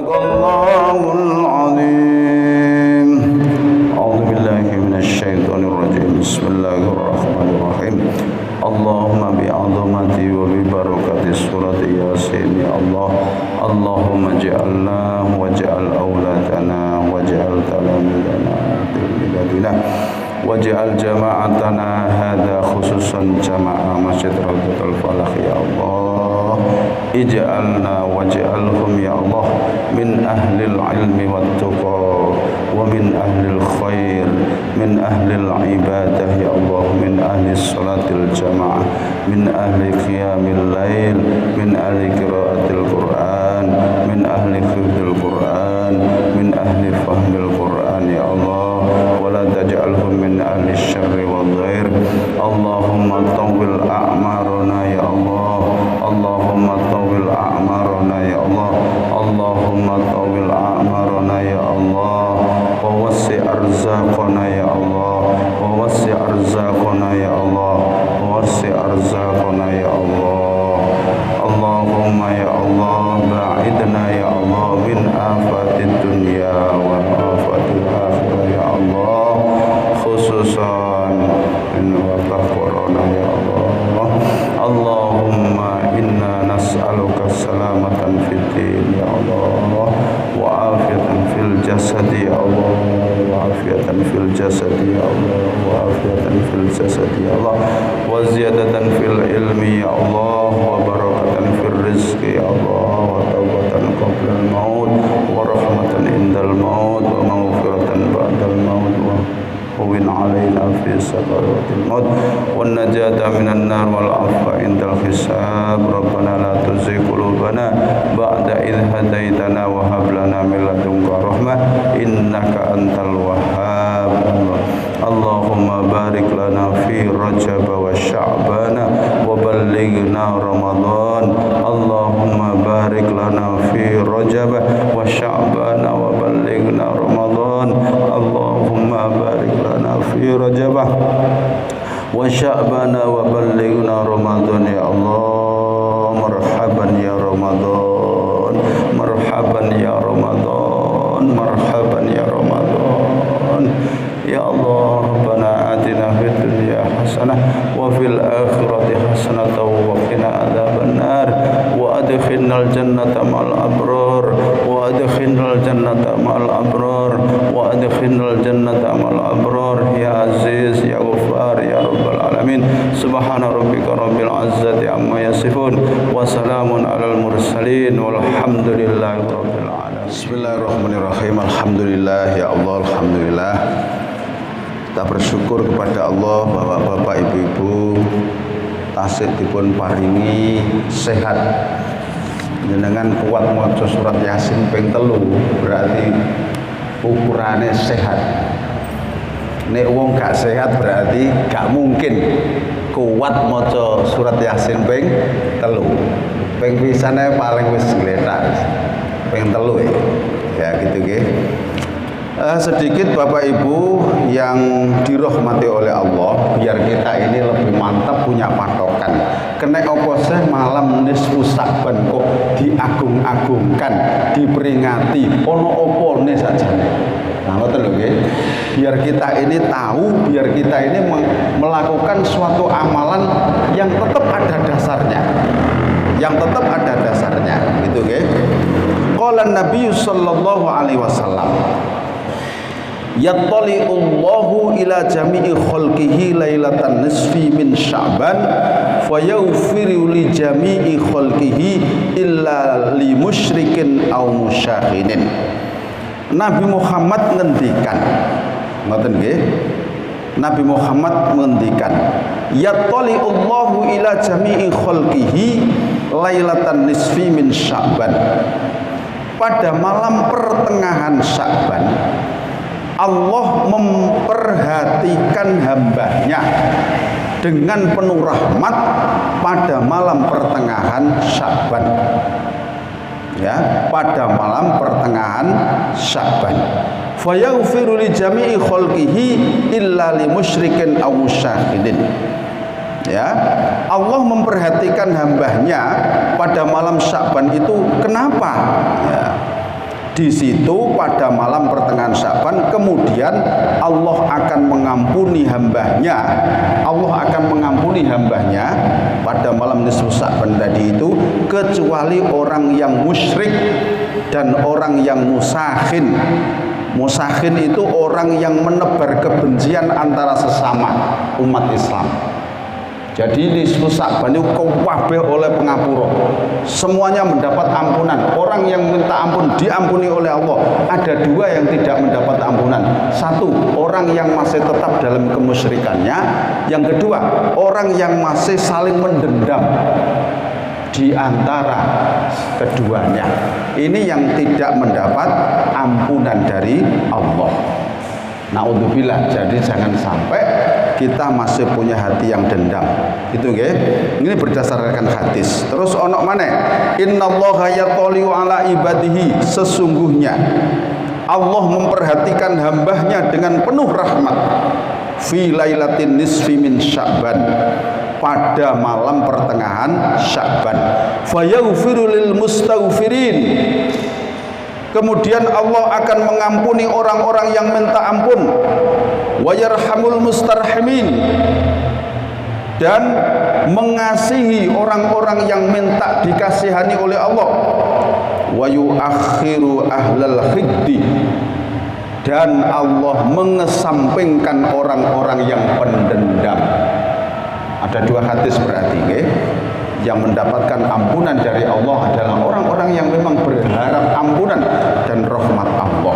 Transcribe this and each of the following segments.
Sadaqallahul azim. A'udzu billahi minasyaitonir rajim. Bismillahirrahmanirrahim. Allahumma bi'azamati wa bi barakati surat Yasin ya Allah. Allahumma ja'alna waj'al auladana waj'al talamidana tilmidadina waj'al jama'atana hadha khususan jama'a Masjid Rawdatul Falaq ya Allah. Ij'alna waj'alhum ya Allah min ahlil ilmi wat tuqa wa min ahlil khair min ahlil ibadah ya Allah min ahli salatil jamaah min ahli qiyamil lail min ahli qiraatil Quran min ahli hifdzil Quran min ahli fahmil Quran ya Allah wa la taj'alhum min ahli syarri wal ghair. Allahumma tawwil a'marana ya Allah. Allahumma tawwil a'marana ya Allah. Allahumma tawwil a'marana ya Allah wa wassi' arzaqana ya Allah wa wassi' arzaqana ya Allah wa wassi' arzaqana ya Allah. Allahumma ya Allah ba'idna ya Allah min afatid dunya wa afatil akhirah ya Allah, khususan min wabah corona ya Allah. Allahumma inna nas'aluka salamatan fid din ya Allah wa afiyatan fil jasadi ya Allah wa afiyatan fil jasadi ya Allah wa afiyatan fil jasadi ya Allah wa ziyadatan fil ilmi ya Allah wa barakatan fil rizqi ya Allah wa tawbatan qabla al maut wa rahmatan indal maut wa maghfiratan ba'dal maut wa وَوِنْ عَلَيْنَا فِي سَكَرَاتِ الْمَوْتِ وَالنَّجَاةَ مِنَ النَّارِ وَالْعَفْوَ عِنْدَ الْحِسَابِ. رَبَّنَا لَا تُزِغْ قُلُوبَنَا بَعْدَ إِذْ هَدَيْتَنَا وَهَبْ لَنَا مِن لَّدُنكَ رَحْمَةً إِنَّكَ أَنتَ الْوَهَّابُ. اللهم بارك لنا في رجب وشعبان وبلغنا رمضان. اللهم بارك لنا في رجب وشعبان وبلغنا رمضان. اللهم بارك لنا في رجب وشعبان وبلغنا رمضان يا الله. مرحبا يا رمضان مرحبا يا رمضان مرحبا يا رمضان يا الله. ربنا آتنا في الدنيا حسنة وفي الآخرة حسنة وقنا عذاب النار وأدخلنا الجنة مع الأبرار وأدخلنا الجنة مع الأبرار وأدخلنا الجنة مع الأبرار يا عزيز يا غفار يا رب العالمين. سبحان ربك رب العزة عما يصفون وسلام على المرسلين والحمد لله رب العالمين. بسم الله الرحمن الرحيم. Alhamdulillah ya Allah, alhamdulillah. Kita bersyukur kepada Allah bahwa Bapak Ibu-ibu tasih dipun paringi sehat. Jenengan kuat maca surat Yasin ping 3 berarti ukurannya sehat. Nek wong gak sehat berarti gak mungkin kuat maca surat Yasin ping 3. Ping pisane paling wis gletak. Ping 3 ya gitu nggih. Sedikit Bapak Ibu yang dirahmati oleh Allah, biar kita ini lebih mantap punya patokan. Kena opo sih malam nisfu Sa'ban kok diagung-agungkan, diperingati, ono opone saja. Nah, ngoten lho nggih. Biar kita ini tahu, biar kita ini melakukan suatu amalan yang tetap ada dasarnya. Yang tetap ada dasarnya, gitu nggih. Qala Nabi sallallahu alaihi wasallam, yattali'ullahu ila jami'i khalqihi lailatan nisfi min Sya'ban fayaghfiru li jami'i khalqihi illa li musyrikin aw musyahidin. Nabi Muhammad ngendikan, ngoten nggih. Nabi Muhammad ngendikan, yattali'ullahu ila jami'i khalqihi lailatan nisfi min Sya'ban. Pada malam pertengahan Sya'ban Allah memperhatikan hambanya dengan penuh rahmat pada malam pertengahan Sya'ban. Ya, pada malam pertengahan Sya'ban. Fayaghfiru li jami'i khalqihi illa li musyrikin aw musyahidin. Ya, Allah memperhatikan hambanya pada malam Sya'ban itu kenapa? Ya, Di situ pada malam pertengahan Sya'ban kemudian Allah akan mengampuni hambanya. Allah akan mengampuni hambanya pada malam nisfu Sya'ban tadi itu, kecuali orang yang musyrik dan orang yang musakhin. Musakhin itu orang yang menebar kebencian antara sesama umat Islam. Jadi nisfu Sya'ban itu kabeh oleh pengapura. Semuanya mendapat ampunan. Orang yang minta ampun diampuni oleh Allah. Ada dua yang tidak mendapat ampunan. Satu, orang yang masih tetap dalam kemusyrikannya. Yang kedua, orang yang masih saling mendendam di antara keduanya. Ini yang tidak mendapat ampunan dari Allah. Naudzubillah. Jadi jangan sampai kita masih punya hati yang dendam. Itu nggih. Ini berdasarkan hadis. Terus ono maneh, innallaha yatali'u ala ibadihi, sesungguhnya Allah memperhatikan hambanya dengan penuh rahmat. Fi lailatin nisfi min Sya'ban, pada malam pertengahan Sya'ban. Fayaghfiru lil mustaghfirin, kemudian Allah akan mengampuni orang-orang yang minta ampun. Wa yarhamul mustarhimin, dan mengasihi orang-orang yang minta dikasihani oleh Allah. Wa yuakhiru ahlal khiddi, dan Allah mengesampingkan orang-orang yang pendendam. Ada dua hadis berarti, okay? Yang mendapatkan ampunan dari Allah adalah orang-orang yang memang berharap ampunan dan rahmat Allah.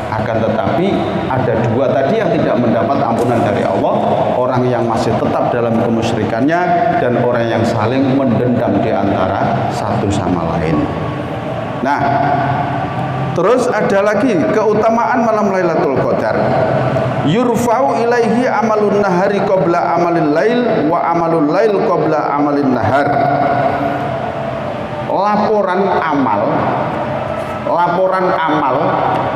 Akan tetapi ada dua tadi yang tidak mendapat ampunan dari Allah, orang yang masih tetap dalam kemusyrikannya dan orang yang saling mendendam di antara satu sama lain. Nah, terus ada lagi keutamaan malam Lailatul Qadar. Yurfa'u ilaihi amalun nahari qabla amalil lail wa amalul lail qabla amalin nahar. Laporan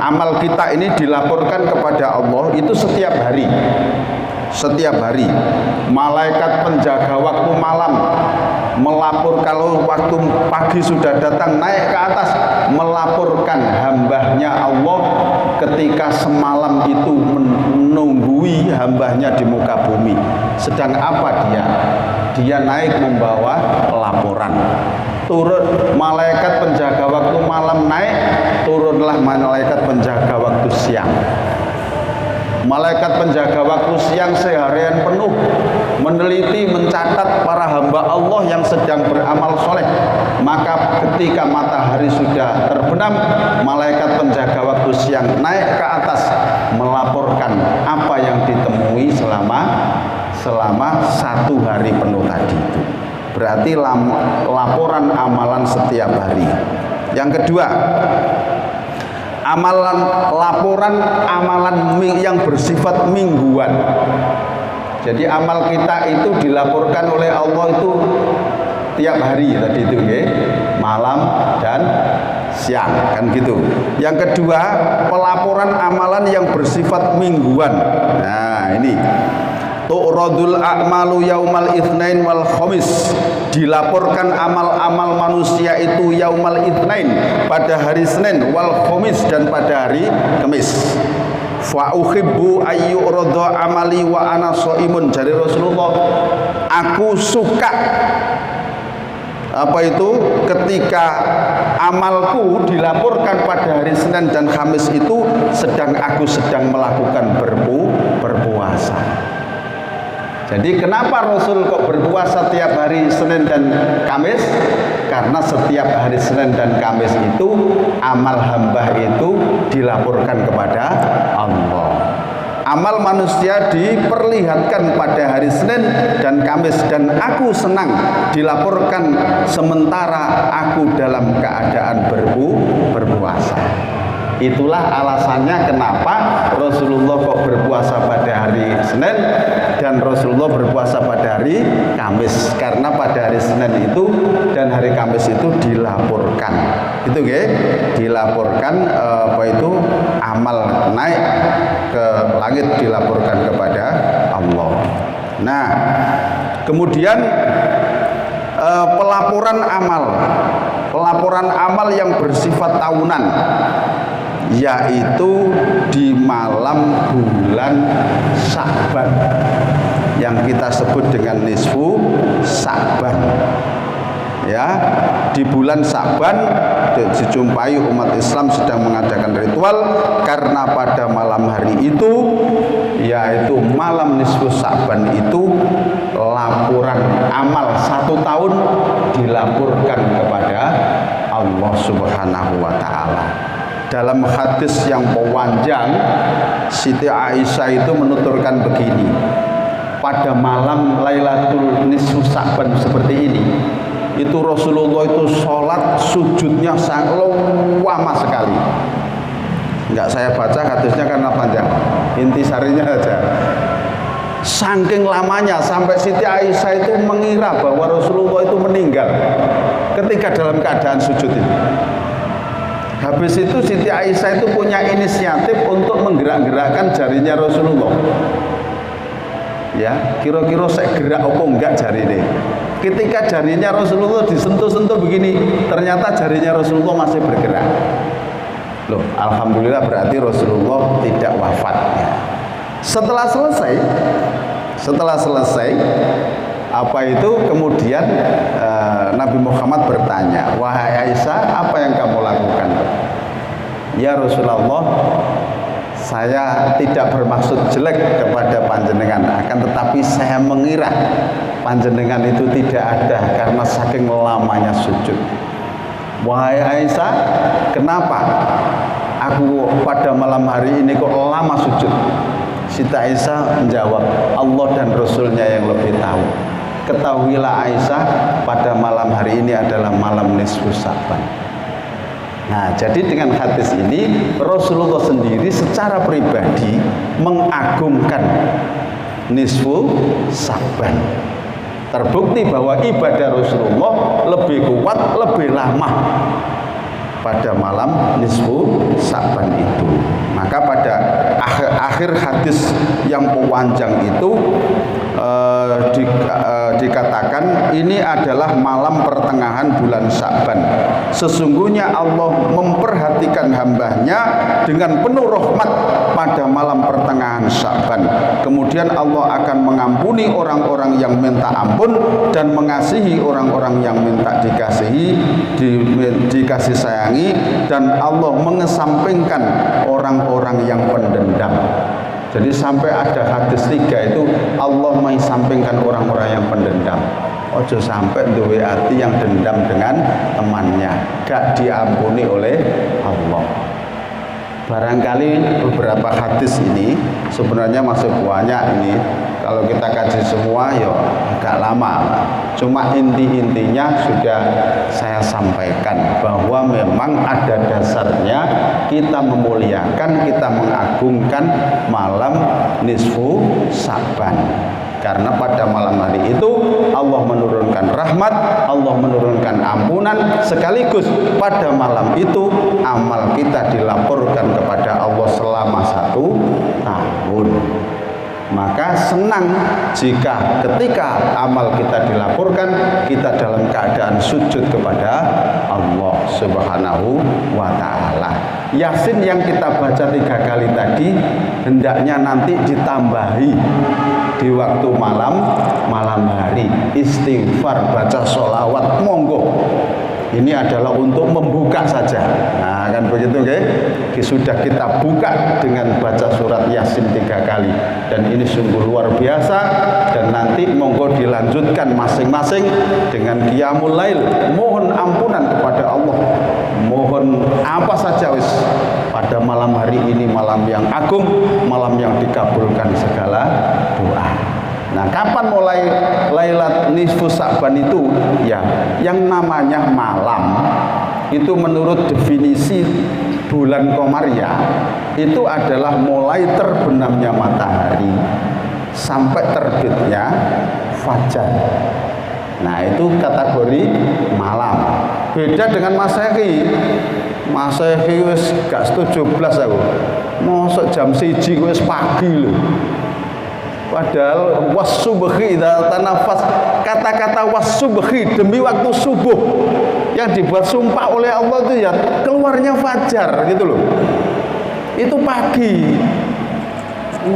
amal kita ini dilaporkan kepada Allah itu setiap hari. Setiap hari malaikat penjaga waktu malam melapor, kalau waktu pagi sudah datang naik ke atas, melaporkan hambanya Allah ketika semalam itu menunggui hambanya di muka bumi. Sedang apa dia? Dia naik membawa laporan. Turun malaikat penjaga waktu malam naik, turunlah malaikat penjaga waktu siang. Malaikat penjaga waktu siang seharian penuh meneliti, mencatat para hamba Allah yang sedang beramal soleh. Maka ketika matahari sudah terbenam, malaikat penjaga waktu siang naik ke atas melaporkan apa yang ditemui selama satu hari penuh tadi itu. Berarti laporan amalan setiap hari. Yang kedua, laporan amalan yang bersifat mingguan. Jadi amal kita itu dilaporkan oleh Allah itu tiap hari tadi itu, okay? Malam dan siang, kan gitu. Yang kedua, pelaporan amalan yang bersifat mingguan. Nah, ini tu'radul a'malu yaumal itsnain wal khamis, dilaporkan amal-amal manusia itu yaumal itsnain, pada hari Senin, wal khamis, dan pada hari Kamis. Fa uhibbu ayyurada amali wa ana shaimun, dari Rasulullah, aku suka apa itu ketika amalku dilaporkan pada hari Senin dan Kamis itu aku sedang melakukan berpuasa. Jadi kenapa Rasul kok berpuasa tiap hari Senin dan Kamis? Karena setiap hari Senin dan Kamis itu amal hamba itu dilaporkan kepada Allah. Amal manusia diperlihatkan pada hari Senin dan Kamis, dan aku senang dilaporkan sementara aku dalam keadaan berpuasa. Itulah alasannya kenapa Rasulullah kok berpuasa pada hari Senin dan Rasulullah berpuasa pada hari Kamis, karena pada hari Senin itu dan hari Kamis itu dilaporkan, itu dilaporkan apa itu amal naik ke langit, dilaporkan kepada Allah. Nah, kemudian pelaporan amal yang bersifat tahunan. yaitu di malam bulan Sya'ban yang kita sebut dengan nisfu Sya'ban. Ya, di bulan Sya'ban dijumpai umat Islam sedang mengadakan ritual karena pada malam hari itu, yaitu malam nisfu Sya'ban itu, laporan amal 1 tahun dilaporkan kepada Allah Subhanahu wa ta'ala. Dalam hadis yang panjang, Siti Aisyah itu menuturkan begini, pada malam Lailatul Nisfu Sya'ban seperti ini, itu Rasulullah itu sholat sujudnya sangat lama sekali. Enggak saya baca hadisnya karena panjang, intisarinya aja. Saking lamanya sampai Siti Aisyah itu mengira bahwa Rasulullah itu meninggal ketika dalam keadaan sujud itu. Habis itu Siti Aisyah itu punya inisiatif untuk menggerak-gerakkan jarinya Rasulullah. Ya, kira-kira saya gerak apa enggak jari ini. Ketika jarinya Rasulullah disentuh-sentuh begini, ternyata jarinya Rasulullah masih bergerak. Loh, alhamdulillah berarti Rasulullah tidak wafat. Ya. Setelah selesai apa itu kemudian Nabi Muhammad bertanya, wahai Aisyah, apa yang kamu lakukan? Ya Rasulullah, saya tidak bermaksud jelek kepada panjenengan, akan tetapi saya mengira panjenengan itu tidak ada karena saking lamanya sujud. Wahai Aisyah, kenapa aku pada malam hari ini kok lama sujud? Siti Aisyah menjawab, Allah dan Rasulnya yang lebih tahu. Ketahuilah Aisyah, pada malam hari ini adalah malam nisfu Sya'ban. Nah, jadi dengan hadis ini Rasulullah sendiri secara pribadi mengagungkan nisfu Sya'ban. Terbukti bahwa ibadah Rasulullah lebih kuat, lebih lama pada malam nisfu Sya'ban itu. Maka pada akhir hadis yang panjang itu dikatakan ini adalah malam pertengahan bulan Sya'ban. Sesungguhnya Allah memperhatikan hambanya dengan penuh rahmat pada malam pertengahan Sya'ban. Kemudian Allah akan mengampuni orang-orang yang minta ampun dan mengasihi orang-orang yang minta dikasihi, dikasih sayangi, dan Allah mengesampingkan orang-orang yang pendendam. Jadi sampai ada hadis 3 itu Allah mengesampingkan orang-orang yang pendendam. Ojo sampai duwe hati yang dendam dengan temannya, gak diampuni oleh Allah. Barangkali beberapa hadis ini sebenarnya masih banyak ini. Kalau kita kaji semua ya agak lama. Cuma inti-intinya sudah saya sampaikan bahwa memang ada dasarnya kita memuliakan, kita mengagungkan malam nisfu Sya'ban. Karena pada malam hari itu Allah menurunkan rahmat, Allah menurunkan ampunan, sekaligus pada malam itu amal kita dilaporkan kepada Allah selama 1 tahun. Maka senang jika ketika amal kita dilaporkan, kita dalam keadaan sujud kepada Allah Subhanahu wa ta'ala. Yasin yang kita baca 3 kali tadi hendaknya nanti ditambahi di waktu malam hari, istighfar, baca sholawat, monggo. Ini adalah untuk membuka saja. Nah, kan begitu, okay? Sudah kita buka dengan baca surat Yasin 3 kali, dan ini sungguh luar biasa. Dan nanti monggo dilanjutkan masing-masing dengan qiyamul lail, mohon ampunan kepada Allah, mohon apa saja wis pada malam hari ini, malam yang agung, malam yang dikabulkan segala doa. Nah, kapan mulai Lailat Nisfu Sya'ban itu? Ya, yang namanya malam itu menurut definisi bulan Komariah itu adalah mulai terbenamnya matahari sampai terbitnya fajar. Nah, itu kategori malam. Beda dengan Masehi. Masehi wis gak 17 aku. Mosok jam 1 wis pagi lho. Padahal was-subhi idza tanafas, kata-kata was-subhi demi waktu subuh yang dibuat sumpah oleh Allah itu ya keluarnya fajar gitu loh. itu pagi.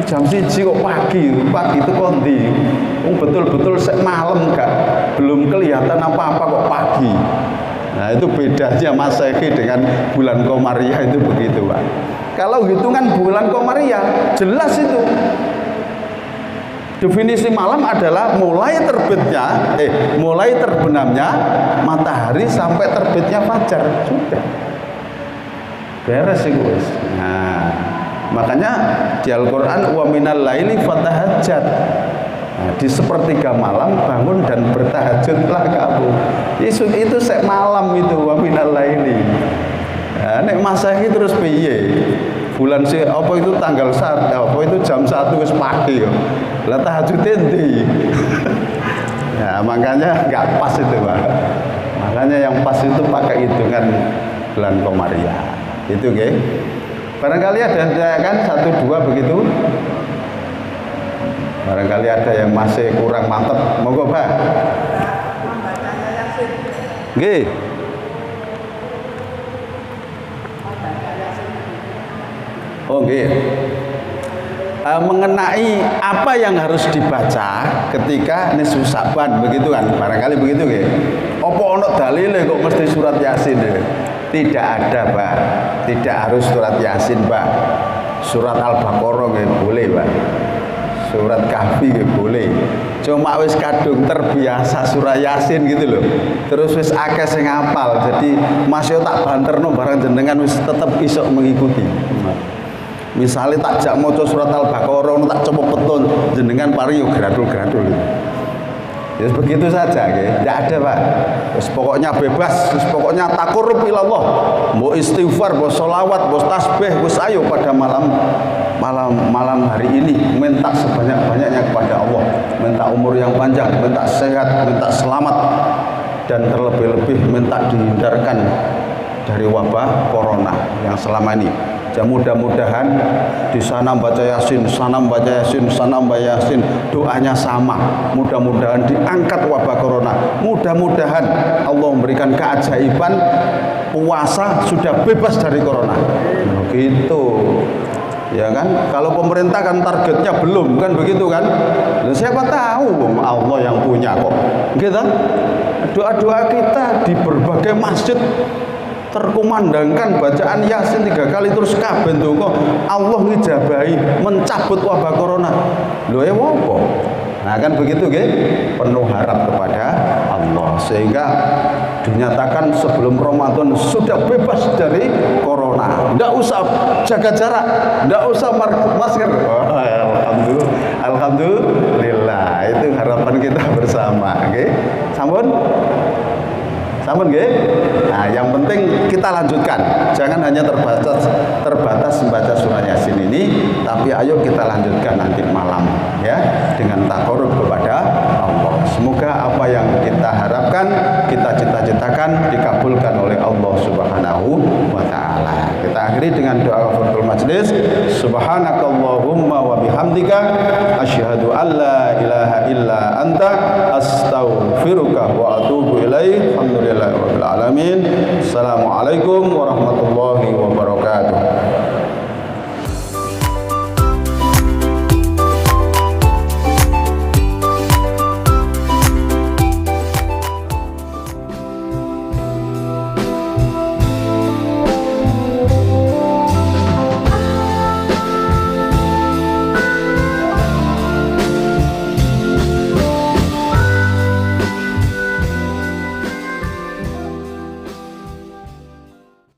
Jam 1 kok pagi itu kondi. Betul-betul sek malam gak belum kelihatan apa-apa kok pagi. Nah itu bedanya Masehi dengan bulan Komariah itu begitu Pak. Kalau hitungan bulan Komariah jelas itu. Definisi malam adalah mulai terbenamnya matahari sampai terbitnya fajar. Sudah. Beres itu. Nah, makanya di Al-Qur'an wa minal laili fatahajjat. Nah, di sepertiga malam bangun dan bertahajudlah kamu. Itu sek malam itu wa minal laili. Nah, nek Masehi terus piye? Bulan apa itu tanggal 1, apa itu jam 1 wis pagi yo. Lah tahajud endi? Ya, makanya enggak pas itu, Pak. Makanya yang pas itu pakai hitungan bulan Komariah. Itu nggih. Barangkali ada kan 1 2 begitu. Barangkali ada yang masih kurang mantep. Monggo, Pak. Nggih. Oh nggih. Mengenai apa yang harus dibaca ketika nisfu Sa'ban begitu kan, barangkali begitu nggih. Apa ono dalile kok mesti surat Yasin? Tidak ada, Pak. Tidak harus surat Yasin, Pak. Surat Al-Baqarah nggih boleh, Pak. Surat Kahfi nggih boleh. Cuma wis kadung terbiasa surah Yasin gitu loh. Terus wis akeh sing hafal. Jadi Mas yo tak banterno barang jenengan wis tetep iso mengikuti. Misalnya tak jak maca surat Al-Baqarah tak coba petun jenengan pari yo gradul-gradul. Ya begitu saja nggih. Enggak ada, Pak. Wis pokoknya bebas, wis pokoknya taqarrub ilallah. Mau istighfar, mau selawat, mau tasbih, wis ayo pada malam hari ini minta sebanyak-banyaknya kepada Allah. Minta umur yang panjang, minta sehat, minta selamat, dan terlebih-lebih minta dihindarkan dari wabah corona yang selama ini. Ya mudah-mudahan di sana baca Yasin, sana baca Yasin, sana baca Yasin, doanya sama. Mudah-mudahan diangkat wabah corona. Mudah-mudahan Allah memberikan keajaiban puasa sudah bebas dari corona. Begitu. Ya kan? Kalau pemerintah kan targetnya belum kan begitu kan? Siapa tahu Allah yang punya kok. Gitu. Doa-doa kita di berbagai masjid terkumandangkan bacaan Yasin 3 kali terus kabeh ndonga Allah ngijabahi mencabut wabah corona. Lho apa? Nah kan begitu nggih, penuh harap kepada Allah sehingga dinyatakan sebelum Ramadan sudah bebas dari corona. Enggak usah jaga jarak, enggak usah masker. Oh, alhamdulillah, itu harapan kita bersama, nggih. Sampun? Sampun nggih? Nah, yang penting kita lanjutkan. Jangan hanya terbatas membaca surah Yasin ini, tapi ayo kita lanjutkan nanti malam ya dengan taqarrub kepada Allah. Semoga apa yang kita harapkan, kita cita-citakan dikabulkan oleh Allah Subhanahu wa taala. Kita akhiri dengan doa kafaratul majlis. Subhanakallahumma wa bihamdika asyhadu an la ilaha illa anta astaghfiruka wa atubu ilaik. Alhamdulillahirabbil alamin. Assalamualaikum warahmatullahi wabarakatuh.